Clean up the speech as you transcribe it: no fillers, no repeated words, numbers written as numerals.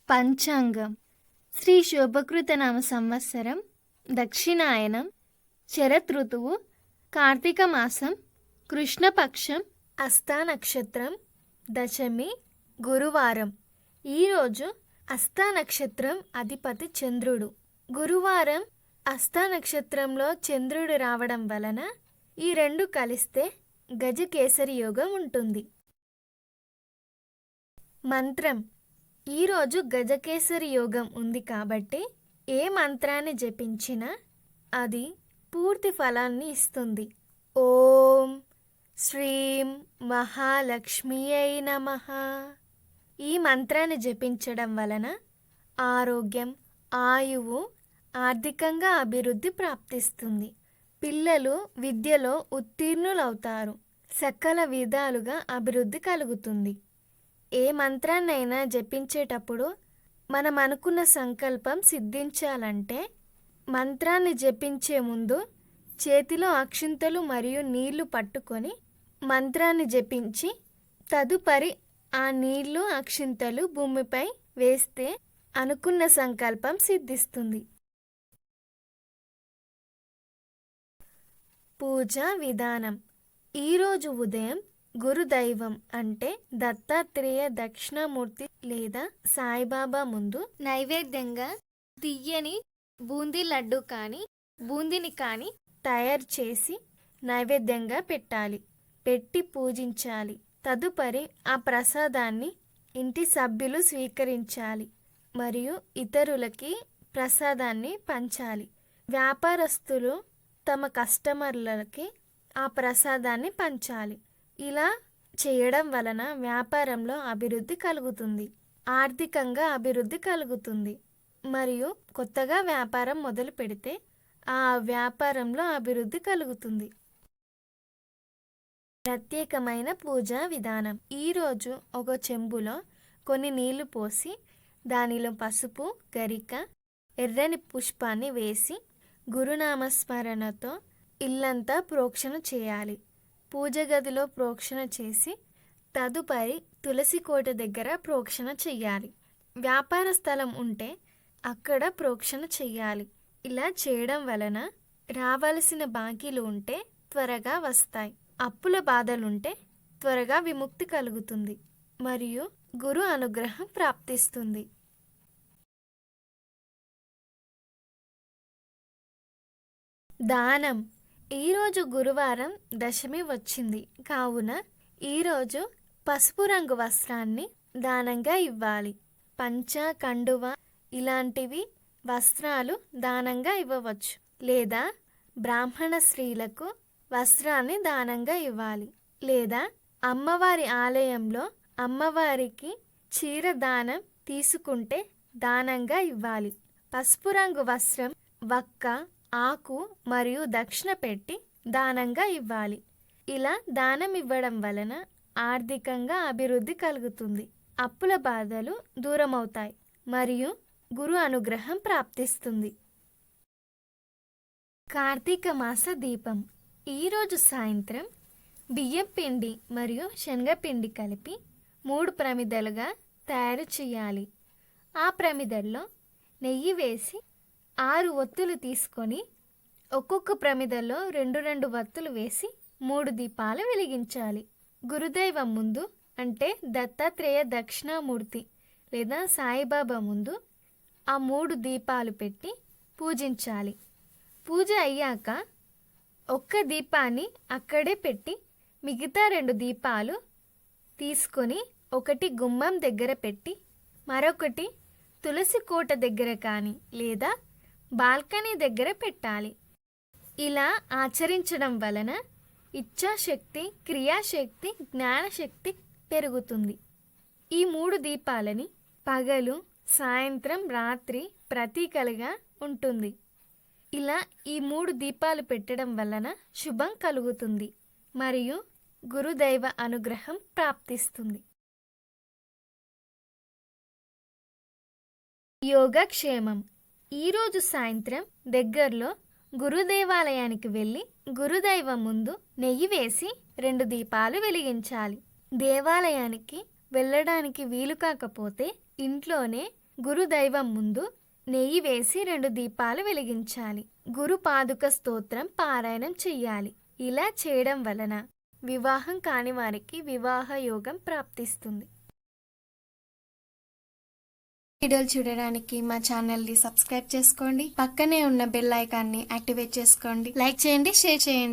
పంచాంగం శ్రీ శోభకృత నామ సంవత్సరం దక్షిణాయనం శరత్ ఋతువు కార్తీక మాసం కృష్ణపక్షం అస్తా నక్షత్రం దశమి గురువారం. ఈరోజు అస్తా నక్షత్రం అధిపతి చంద్రుడు. గురువారం అస్తా నక్షత్రంలో చంద్రుడు రావడం వలన ఈ రెండు కలిస్తే గజకేసరి యోగం ఉంటుంది. మంత్రం: ఈరోజు గజకేసరి యోగం ఉంది కాబట్టి ఏ మంత్రాన్ని జపించినా అది పూర్తి ఫలాన్ని ఇస్తుంది. ఓం శ్రీం మహాలక్ష్మియై నమః. ఈ మంత్రాన్ని జపించడం వలన ఆరోగ్యం, ఆయువు, ఆర్థికంగా అభివృద్ధి ప్రాప్తిస్తుంది. పిల్లలు విద్యలో ఉత్తీర్ణులవుతారు. సకల విధాలుగా అభివృద్ధి కలుగుతుంది. ఏ మంత్రాన్నైనా జపించేటప్పుడు మనం అనుకున్న సంకల్పం సిద్ధించాలంటే మంత్రాన్ని జపించే ముందు చేతిలో అక్షింతలు మరియు నీళ్లు పట్టుకొని మంత్రాన్ని జపించి తదుపరి ఆ నీళ్లు అక్షింతలు భూమిపై వేస్తే అనుకున్న సంకల్పం సిద్ధిస్తుంది. పూజా విధానం: ఈరోజు ఉదయం గురుదైవం అంటే దత్తాత్రేయ, దక్షిణామూర్తి లేదా సాయిబాబా ముందు నైవేద్యంగా తియ్యని బూందీ లడ్డు కానీ బూందీని కానీ తయారు చేసి నైవేద్యంగా పెట్టి పూజించాలి. తదుపరి ఆ ప్రసాదాన్ని ఇంటి సభ్యులు స్వీకరించాలి మరియు ఇతరులకి ప్రసాదాన్ని పంచాలి. వ్యాపారస్తులు తమ కస్టమర్లకి ఆ ప్రసాదాన్ని పంచాలి. ఇలా చేయడం వలన వ్యాపారంలో అభివృద్ధి కలుగుతుంది, ఆర్థికంగా అభివృద్ధి కలుగుతుంది మరియు కొత్తగా వ్యాపారం మొదలు పెడితే ఆ వ్యాపారంలో అభివృద్ధి కలుగుతుంది. ప్రత్యేకమైన పూజా విధానం: ఈరోజు ఒక చెంబులో కొన్ని నీళ్లు పోసి దానిలో పసుపు, గరిక, ఎర్రని పుష్పాన్ని వేసి గురునామస్మరణతో ఇల్లంతా ప్రోక్షణ చేయాలి. పూజ గదిలో ప్రోక్షణ చేసి తదుపరి తులసి కోట దగ్గర ప్రోక్షణ చెయ్యాలి. వ్యాపార స్థలం ఉంటే అక్కడ ప్రోక్షణ చెయ్యాలి. ఇలా చేయడం వలన రావాల్సిన బాకీలు ఉంటే త్వరగా వస్తాయి, అప్పుల బాధలుంటే త్వరగా విముక్తి కలుగుతుంది మరియు గురు అనుగ్రహం ప్రాప్తిస్తుంది. దానం: ఈరోజు గురువారం దశమి వచ్చింది కావున ఈరోజు పసుపు రంగు వస్త్రాన్ని దానంగా ఇవ్వాలి. పంచ, కండువ ఇలాంటివి వస్త్రాలు దానంగా ఇవ్వవచ్చు లేదా బ్రాహ్మణ స్త్రీలకు వస్త్రాన్ని దానంగా ఇవ్వాలి లేదా అమ్మవారి ఆలయంలో అమ్మవారికి చీర దానం తీసుకుంటే దానంగా ఇవ్వాలి. పసుపు రంగు వస్త్రం, వక్క, ఆకు మరియు దక్షిణ పెట్టి దానంగా ఇవ్వాలి. ఇలా దానం ఇవ్వడం వలన ఆర్థికంగా అభివృద్ధి కలుగుతుంది, అప్పుల బాధలు దూరమవుతాయి మరియు గురు అనుగ్రహం ప్రాప్తిస్తుంది. కార్తీక మాస దీపం: ఈరోజు సాయంత్రం బియ్యం పిండి మరియు శనగపిండి కలిపి 3 ప్రమిదలుగా తయారు చేయాలి. ఆ ప్రమిదల్లో నెయ్యి వేసి 6 ఒత్తులు తీసుకొని ఒక్కొక్క ప్రమిదలో 2 వత్తులు వేసి 3 దీపాలు వెలిగించాలి. గురుదైవం ముందు అంటే దత్తాత్రేయ, దక్షిణామూర్తి లేదా సాయిబాబా ముందు ఆ 3 దీపాలు పెట్టి పూజించాలి. పూజ అయ్యాక ఒక్క దీపాన్ని అక్కడే పెట్టి మిగతా 2 దీపాలు తీసుకొని ఒకటి గుమ్మం దగ్గర పెట్టి మరొకటి తులసి కోట దగ్గర కానీ లేదా బాల్కనీ దగ్గర పెట్టాలి. ఇలా ఆచరించడం వలన ఇచ్ఛాశక్తి, క్రియాశక్తి, జ్ఞానశక్తి పెరుగుతుంది. ఈ 3 దీపాలని పగలు, సాయంత్రం, రాత్రి ప్రతీకలుగా ఉంటుంది. ఇలా ఈ 3 దీపాలు పెట్టడం వలన శుభం కలుగుతుంది మరియు గురుదైవ అనుగ్రహం ప్రాప్తిస్తుంది. యోగక్షేమం: ఈరోజు సాయంత్రం దగ్గరలో గురుదేవాలయానికి వెళ్ళి గురుదైవం ముందు నెయ్యి వేసి 2 దీపాలు వెలిగించాలి. దేవాలయానికి వెళ్ళడానికి వీలు కాకపోతే ఇంట్లోనే గురుదైవం ముందు నెయ్యి వేసి 2 దీపాలు వెలిగించాలి. గురు పాదుక స్తోత్రం పారాయణం చెయ్యాలి. ఇలా చేయడం వలన వివాహం కాని వారికి వివాహ యోగం ప్రాప్తిస్తుంది. వీడియోలు చూడడానికి మా ఛానల్ని సబ్స్క్రైబ్ చేసుకోండి. పక్కనే ఉన్న బెల్ ఐకాన్ని యాక్టివేట్ చేసుకోండి. లైక్ చేయండి, షేర్ చేయండి.